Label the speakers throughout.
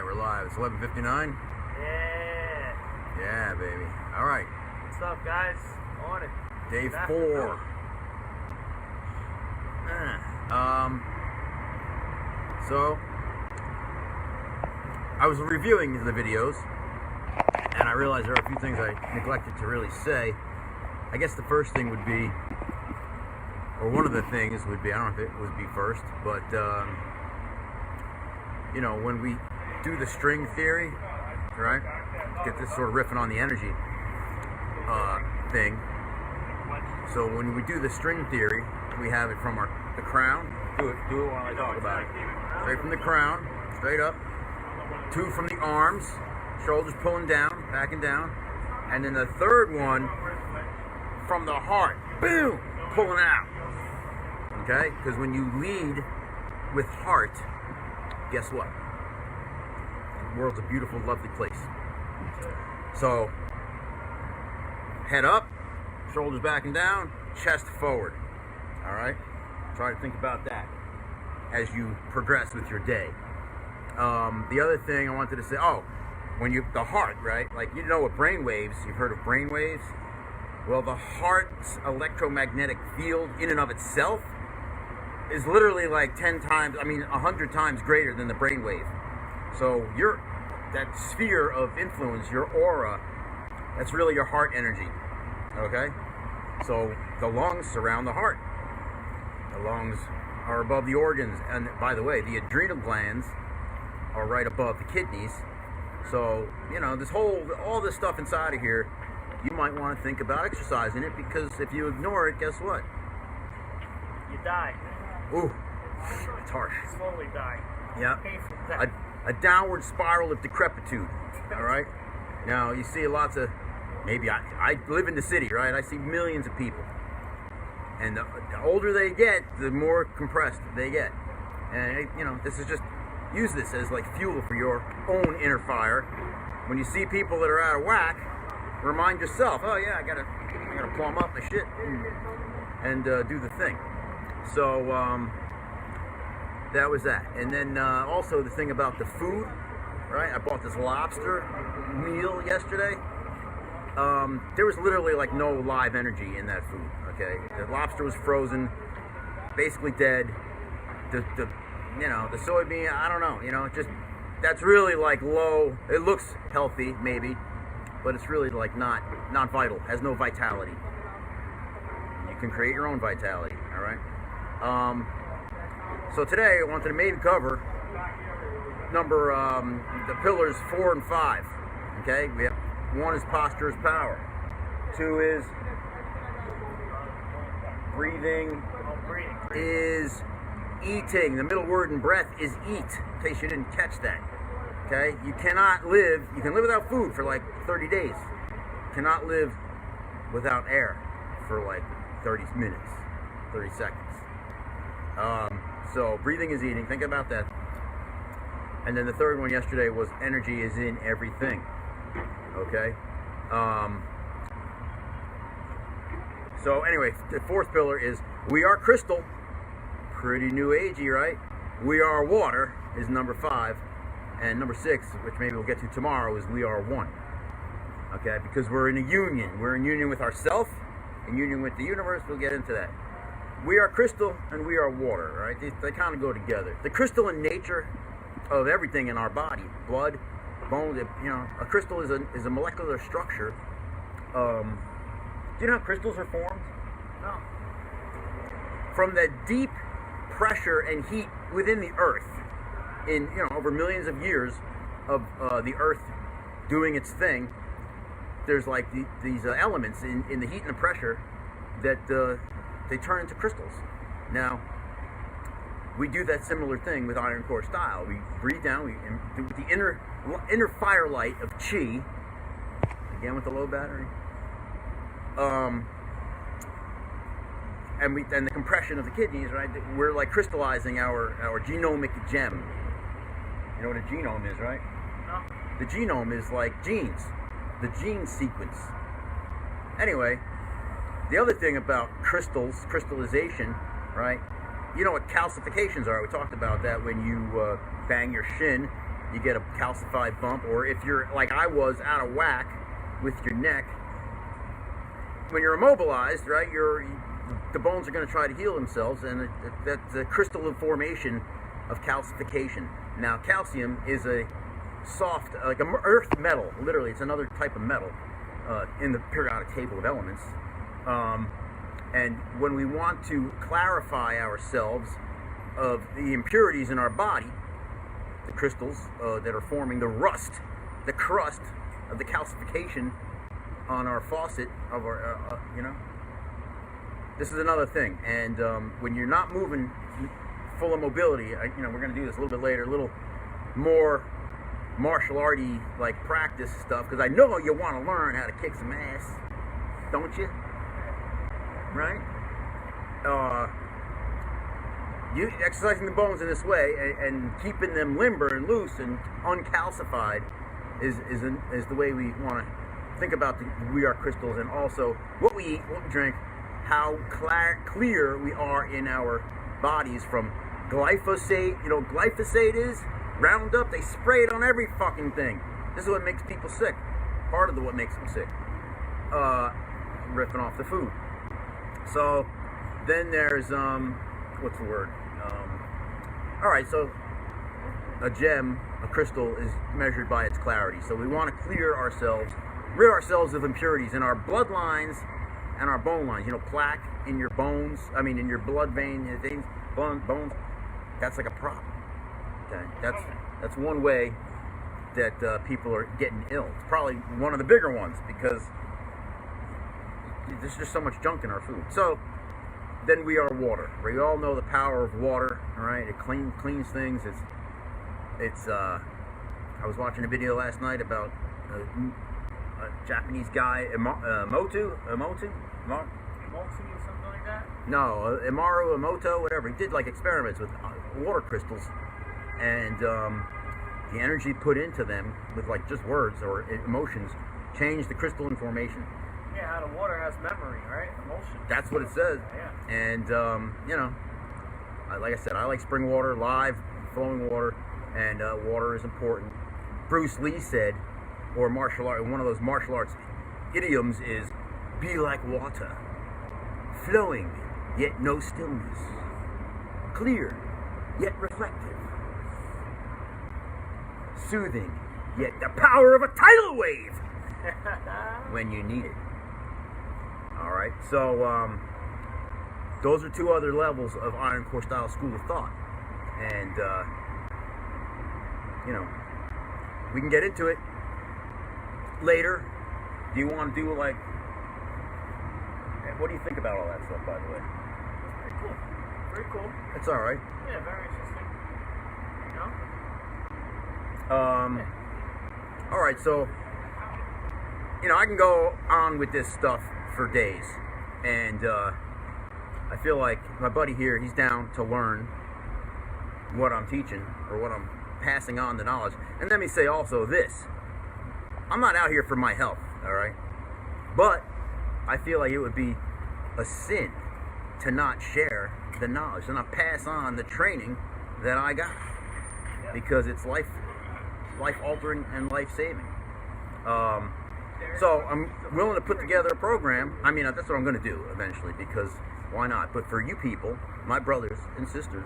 Speaker 1: we're live. It's 11:59.
Speaker 2: Yeah.
Speaker 1: Yeah, baby. All right.
Speaker 2: What's up, guys? On it.
Speaker 1: Day
Speaker 2: Back
Speaker 1: 4. So I was reviewing the videos, and I realized there are a few things I neglected to really say. I guess the first thing would be, or one of the things would be, I don't know if it would be first, but you know, when we do the string theory, right? Get this sort of riffing on the energy thing. So when we do the string theory, we have it from the crown. Do it while I talk about it. Straight from the crown, straight up. 2 from the arms, shoulders pulling down, backing down, and then the third one from the heart, boom, pulling out. Okay? Because when you lead with heart, guess what? The world's a beautiful, lovely place. So, head up, shoulders backing down, chest forward. All right? Try to think about that as you progress with your day. The other thing I wanted to say, the heart, right? Like, you know what brain waves, you've heard of brain waves? Well, the heart's electromagnetic field in and of itself is literally like 100 times greater than the brain wave. So that sphere of influence, your aura, that's really your heart energy, okay? So the lungs surround the heart. The lungs are above the organs, and by the way, the adrenal glands are right above the kidneys. So, you know, all this stuff inside of here, you might want to think about exercising it, because if you ignore it, guess what?
Speaker 2: You die.
Speaker 1: Ooh, it's harsh.
Speaker 2: Slowly die.
Speaker 1: Yeah.
Speaker 2: Painful death.
Speaker 1: A downward spiral of decrepitude. All right. Now you see lots of. Maybe I live in the city, right? I see millions of people, and the older they get, the more compressed they get. And you know, this is just use this as like fuel for your own inner fire. When you see people that are out of whack, remind yourself, oh yeah, I gotta plumb up my shit and do the thing. So that was that. And then also the thing about the food, right? I bought this lobster meal yesterday. There was literally like no live energy in that food, okay? The lobster was frozen, basically dead. The soybean, I don't know, that's really like low. It looks healthy, maybe, but it's really like not vital, has no vitality. You can create your own vitality, all right? So today I wanted to maybe cover the pillars 4 and 5. Okay, we have 1 is posture is power, 2 is breathing, is eating. The middle word in breath is eat, in case you didn't catch that. Okay, you can live without food for like 30 days. You cannot live without air for like 30 minutes, 30 seconds. So breathing is eating. Think about that. And then the third one yesterday was energy is in everything. Okay. So anyway, the 4th pillar is we are crystal. Pretty new agey, right? We are water is number 5, and number 6, which maybe we'll get to tomorrow, is we are one. Okay, because we're in a union. We're in union with ourselves, in union with the universe. We'll get into that. We are crystal and we are water, right? They kind of go together. The crystalline nature of everything in our body, blood, bones. A crystal is a molecular structure. Do you know how crystals are formed?
Speaker 2: No.
Speaker 1: From the deep pressure and heat within the earth, in over millions of years of the earth doing its thing. There's like these elements in the heat and the pressure that they turn into crystals. Now, we do that similar thing with iron core style. We breathe down, with the inner firelight of chi, again with the low battery, and the compression of the kidneys, right? We're like crystallizing our genomic gem. You know what a genome is, right?
Speaker 2: No.
Speaker 1: The genome is like genes, the gene sequence. Anyway, the other thing about crystallization, right? You know what calcifications are. We talked about that when you bang your shin you get a calcified bump, or if you're like I was out of whack with your neck, when you're immobilized, right, the bones are going to try to heal themselves, and that's a crystal formation of calcification. Now, calcium is a soft, like an earth metal, literally. It's another type of metal in the periodic table of elements. And when we want to clarify ourselves of the impurities in our body, the crystals that are forming the rust, the crust of the calcification on our faucet of our, this is another thing. And when you're not moving full of mobility, we're going to do this a little bit later, a little more martial arty like practice stuff, because I know you want to learn how to kick some ass, don't you? Right? You exercising the bones in this way and keeping them limber and loose and uncalcified is the way we want to think about we are crystals, and also what we eat, what we drink, how clear we are in our bodies from glyphosate. You know what glyphosate is? Roundup. They spray it on every fucking thing. This is what makes people sick. Part of what makes them sick. Ripping off the food. So then there's what's the word? All right, so a gem, a crystal, is measured by its clarity. So we want to clear ourselves, rid ourselves of impurities in our bloodlines and our bone lines. You know, plaque in your bones, in your blood vein, veins, bones. That's like a problem. Okay, that's one way that people are getting ill. It's probably one of the bigger ones because there's just so much junk in our food. So then we are water. We all know the power of water, all right? It cleans things. It's I was watching a video last night about a Japanese guy, Emoto or something like that? No, Emoto, whatever. He did like experiments with water crystals, and the energy put into them with like just words or emotions changed the crystalline formation.
Speaker 2: Yeah, how the water has memory, right? Emotion.
Speaker 1: That's what it says.
Speaker 2: Yeah.
Speaker 1: And like I said, I like spring water, live flowing water, and water is important. Bruce Lee said, or one of those martial arts idioms is, "Be like water, flowing yet no stillness, clear yet reflective, soothing yet the power of a tidal wave when you need it." All right, so those are two other levels of Iron Core style school of thought, and we can get into it later. Do you want to do like? What do you think about all that stuff, by the way?
Speaker 2: Very cool. Very cool.
Speaker 1: It's all right.
Speaker 2: Yeah, very interesting.
Speaker 1: All right, so I can go on with this stuff for days, and I feel like my buddy here, he's down to learn what I'm teaching or what I'm passing on the knowledge. And let me say also this: I'm not out here for my health, all right? But I feel like it would be a sin to not share the knowledge, to not pass on the training that I got, because it's life altering and life saving. So I'm willing to put together a program. That's what I'm going to do eventually, because why not? But for you people, my brothers and sisters,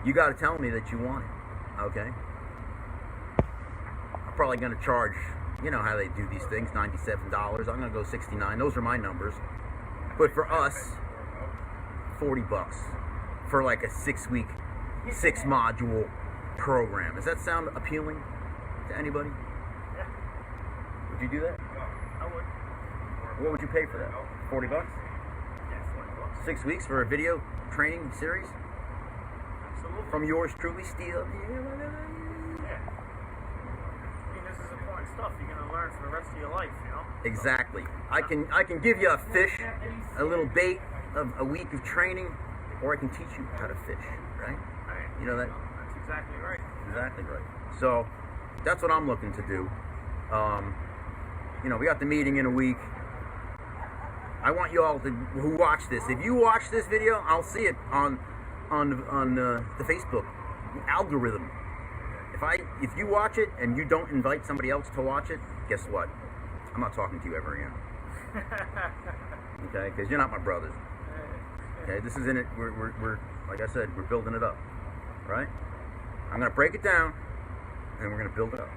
Speaker 1: you got to tell me that you want it, okay? I'm probably going to charge, you know how they do these things, $97. I'm going to go $69. Those are my numbers. But for us, $40 for like a 6-week, 6-module program. Does that sound appealing to anybody?
Speaker 2: Yeah.
Speaker 1: Would you do that?
Speaker 2: I would.
Speaker 1: What would you pay for that? $40?
Speaker 2: Yeah, $40.
Speaker 1: 6 weeks for a video training series?
Speaker 2: Absolutely.
Speaker 1: From yours truly, Steve?
Speaker 2: Yeah. This is important stuff you're gonna learn for the rest of your life,
Speaker 1: Exactly. I can give you a fish, a little bait of a week of training, or I can teach you how to fish, right?
Speaker 2: Right.
Speaker 1: You know that?
Speaker 2: That's exactly right.
Speaker 1: Exactly right. So that's what I'm looking to do. We got the meeting in a week. I want you all who watch this. If you watch this video, I'll see it on the Facebook algorithm. if you watch it and you don't invite somebody else to watch it, guess what? I'm not talking to you ever again. Okay, because you're not my brothers. Okay, this is in it. We're like I said, we're building it up, right? I'm gonna break it down, and we're gonna build it up.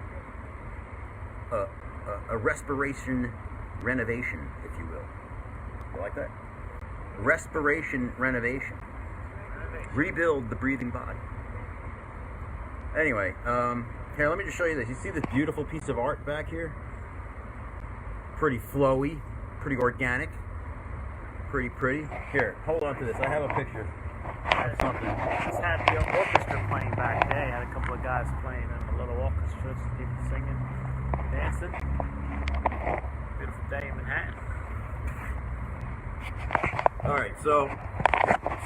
Speaker 1: A respiration renovation, if you will. You like that? Respiration renovation. Rebuild the breathing body. Anyway, here, let me just show you this. You see this beautiful piece of art back here? Pretty flowy, pretty organic, pretty. Here, hold on to this. I have a picture of something.
Speaker 2: Just had the orchestra playing back there. Had a couple of guys playing in the little orchestras, people singing, dancing. Beautiful day in Manhattan.
Speaker 1: All right, so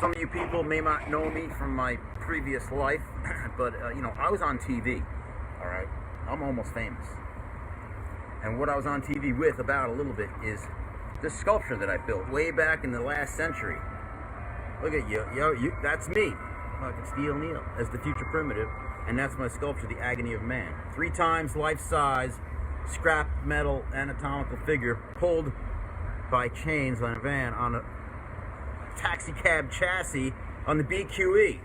Speaker 1: some of you people may not know me from my previous life, but I was on TV. All right, I'm almost famous, and what I was on TV with about a little bit is this sculpture that I built way back in the last century. Look at you, that's me, fucking Steel Neil, as the future primitive, and that's my sculpture, The Agony of Man. 3 times life-size, scrap metal anatomical figure pulled by chains on a van on a taxi cab chassis on the BQE.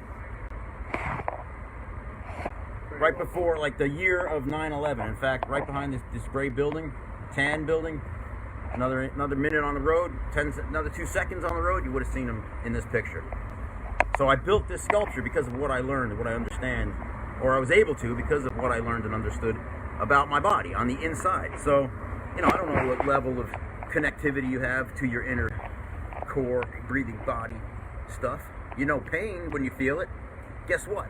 Speaker 1: Right before, like, the year of 9/11. In fact, right behind this gray building, tan building, another minute on the road, another 2 seconds on the road, you would have seen him in this picture. So I built this sculpture because of what I learned, what I understand, or I was able to because of what I learned and understood about my body on the inside. So, I don't know what level of connectivity you have to your inner core, breathing body stuff. You know pain when you feel it. Guess what?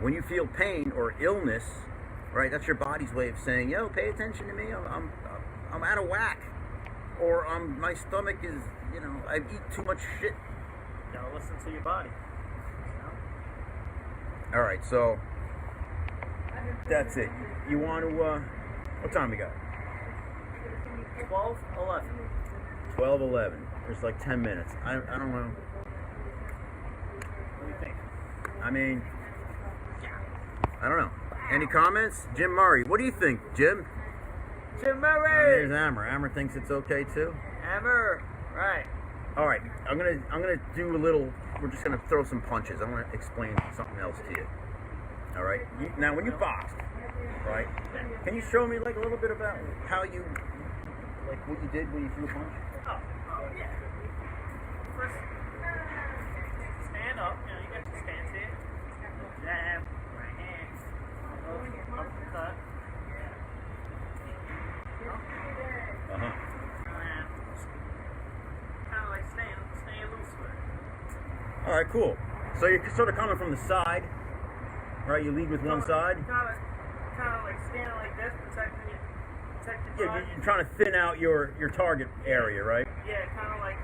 Speaker 1: When you feel pain or illness, right, that's your body's way of saying, yo, pay attention to me, I'm out of whack. Or my stomach is, I eat too much shit.
Speaker 2: You gotta listen to your body.
Speaker 1: All right, so that's it. You want to, what time we got?
Speaker 2: 12:11.
Speaker 1: 12:11. There's like 10 minutes. I don't know.
Speaker 2: What do you think?
Speaker 1: I mean, I don't know. Any comments? Jim Murray. What do you think, Jim?
Speaker 2: Jim Murray!
Speaker 1: There's Amber. Amber thinks it's okay too.
Speaker 2: Amber! Right.
Speaker 1: All right. I'm gonna do a little. We're just gonna throw some punches. I want to explain something else to you. All right. Now, when you boxed, right? Can you show me like a little bit about how you, like what you did when you threw a punch?
Speaker 2: Oh, yeah. First, stand up. You got your stance here. Jab, right hand, uppercut.
Speaker 1: Uh-huh.
Speaker 2: And kind of like staying loose with it.
Speaker 1: All right, cool. So you're sort of coming from the side, right? You lead with one side.
Speaker 2: Kind of like standing like this, protecting your
Speaker 1: Yeah,
Speaker 2: body.
Speaker 1: you're trying to thin out your target area, right?
Speaker 2: Yeah, kind of like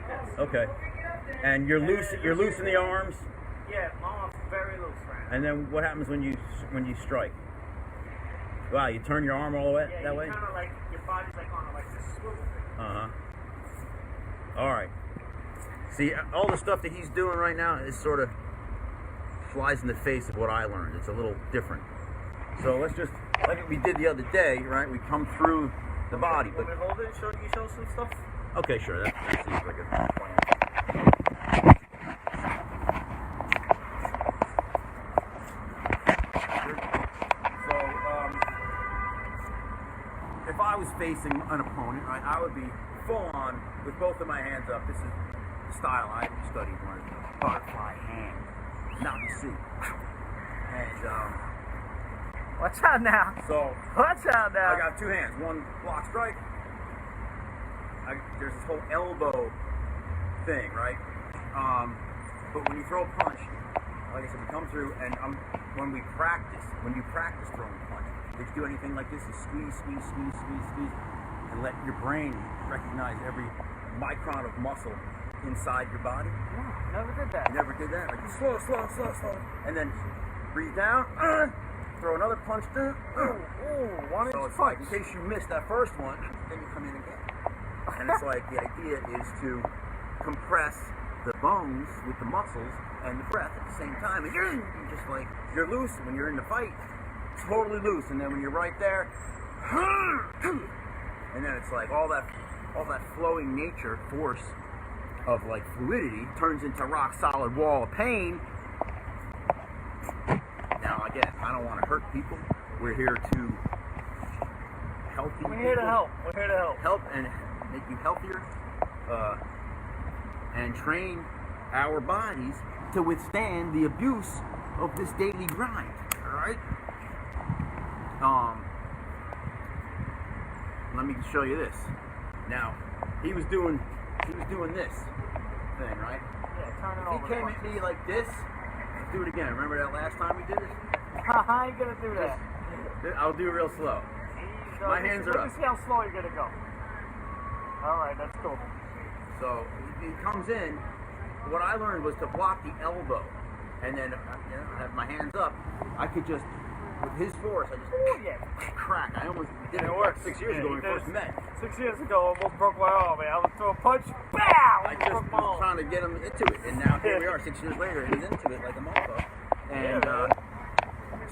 Speaker 2: this.
Speaker 1: Okay. And you're loose. You're loose in the arms.
Speaker 2: Yeah, my arms very loose right now.
Speaker 1: And then what happens when you strike? Wow, you turn your arm all the way
Speaker 2: Yeah,
Speaker 1: that way?
Speaker 2: kind of like your body's like on like this swivel thing.
Speaker 1: All right. See, all the stuff that he's doing right now is sort of flies in the face of what I learned. It's a little different. So let's just, like we did the other day, right? We come through the body, but
Speaker 2: Want me to hold it and show some stuff?
Speaker 1: okay, sure. That seems like a plan. So, if I was facing an opponent, right, I would be full on with both of my hands up. This is the style I studied, learned, butterfly hand, Nazi suit, and
Speaker 2: Watch out now.
Speaker 1: so
Speaker 2: Watch out now.
Speaker 1: I got 2 hands. One block strike. There's this whole elbow thing, right? But when you throw a punch, like I said, we come through, and when you practice throwing a punch, did you do anything like this? You squeeze, and let your brain recognize every micron of muscle inside your body?
Speaker 2: No, never did that.
Speaker 1: You never did that? Like slow. And then breathe down, throw another punch,
Speaker 2: Ooh, one
Speaker 1: so
Speaker 2: inch
Speaker 1: it's like,
Speaker 2: punch.
Speaker 1: in case you missed that first one, then you come in again. And it's like, the idea is to compress the bones with the muscles and the breath at the same time. And you're just like, you're loose when you're in the fight, totally loose. And then when you're right there, and then it's like all that flowing nature force of like fluidity turns into a rock solid wall of pain. Now again, I don't want to hurt people. We're here to help you.
Speaker 2: We're here to help. We're here to help.
Speaker 1: Help and make you healthier, and train our bodies to withstand the abuse of this daily grind. All right. Let me show you this. Now, he was doing this thing, right?
Speaker 2: Yeah, turn it over.
Speaker 1: He came at me like this. Let's do it again. Remember that last time we did it?
Speaker 2: How you gonna do that?
Speaker 1: I'll do it real slow. My hands are up.
Speaker 2: Let me see how slow you're gonna go. All right, that's cool.
Speaker 1: So he comes in. What I learned was to block the elbow, and then I have my hands up. I could just, with his force, I just crack. I almost did it work 6 years ago when we first met.
Speaker 2: 6 years ago, almost broke my arm. Man. I was throw a punch, BAM!
Speaker 1: I just was trying to get him into it, and now here we are 6 years later, and he's into it like a mofo. And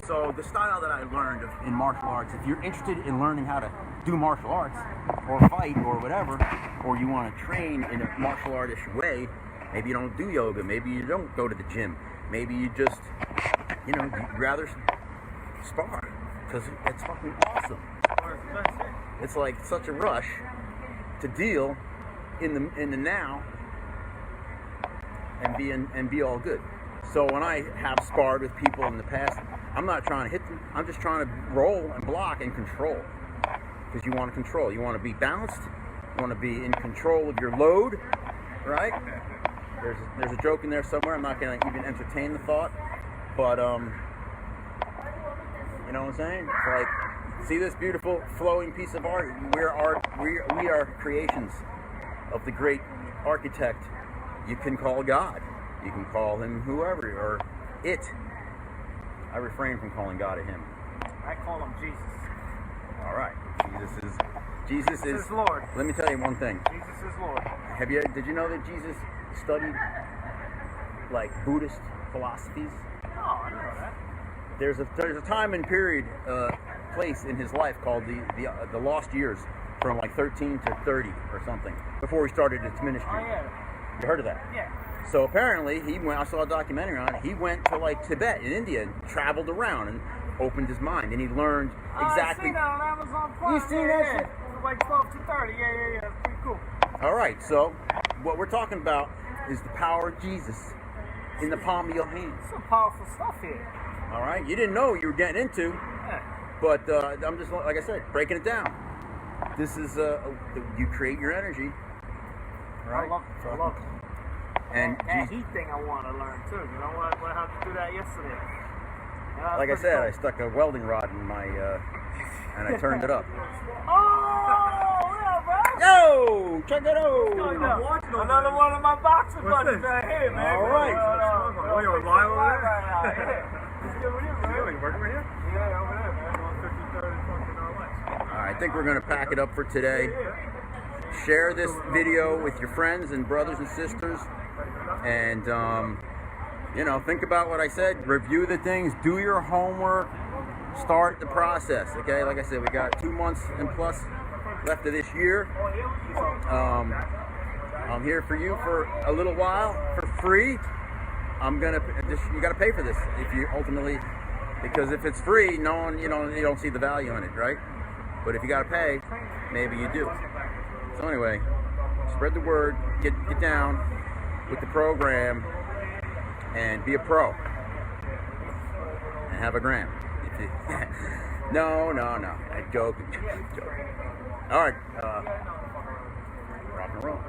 Speaker 1: so the style that I learned in martial arts, if you're interested in learning how to do martial arts, or fight, or whatever, or you want to train in a martial artish way, maybe you don't do yoga, maybe you don't go to the gym, maybe you just, you'd rather spar, because it's fucking awesome. It's like such a rush to deal in the now and be all good. So when I have sparred with people in the past, I'm not trying to hit them. I'm just trying to roll and block and control. Because you want to control. You want to be balanced. You want to be in control of your load, right? There's a joke in there somewhere. I'm not going to even entertain the thought. But, you know what I'm saying? It's like, see this beautiful flowing piece of art? We are creations of the great architect you can call God. You can call him whoever, or it. I refrain from calling God a him.
Speaker 2: I call him Jesus.
Speaker 1: All right. Jesus is
Speaker 2: Lord.
Speaker 1: Let me tell you one thing.
Speaker 2: Jesus is Lord.
Speaker 1: Did you know that Jesus studied like Buddhist philosophies?
Speaker 2: Oh, I didn't know that.
Speaker 1: There's a time and period, place in his life called the lost years, from like 13 to 30 or something, before he started his ministry.
Speaker 2: Oh yeah.
Speaker 1: You heard of that?
Speaker 2: Yeah.
Speaker 1: So apparently I saw a documentary on it. He went to like Tibet in India and traveled around and opened his mind, and he learned exactly.
Speaker 2: I seen that on Amazon Prime.
Speaker 1: You seen that shit?
Speaker 2: Like 12 to 30. Yeah. That's pretty cool.
Speaker 1: All right. So what we're talking about is the power of Jesus in the palm of your hand.
Speaker 2: Some powerful stuff here.
Speaker 1: All right. You didn't know what you were getting into, but I'm just, like I said, breaking it down. This is you create your energy. Right.
Speaker 2: I love it.
Speaker 1: And
Speaker 2: that heat thing I want to learn too. You know what? I had to do that yesterday.
Speaker 1: Like I said, I stuck a welding rod in my and I turned it up.
Speaker 2: Oh, yeah, bro.
Speaker 1: Yo, check it out.
Speaker 2: Another one of my boxing buddies right here, man.
Speaker 1: All right.
Speaker 3: Oh, you're live over there?
Speaker 2: Yeah,
Speaker 3: Working right here?
Speaker 2: Yeah, over there, man.
Speaker 3: On 53rd and fucking our
Speaker 1: All right, I think we're gonna pack it up for today. Share this video with your friends and brothers and sisters, and think about what I said. Review the things. Do your homework. Start the process. Okay, like I said, we got 2 months and plus left of this year. I'm here for you for a little while for free. You got to pay for this if you ultimately, because if it's free, you don't see the value in it, right? But if you got to pay, maybe you do. So anyway, spread the word. Get down with the program and be a pro and have a gram. No. I joke. All right. Rock and roll.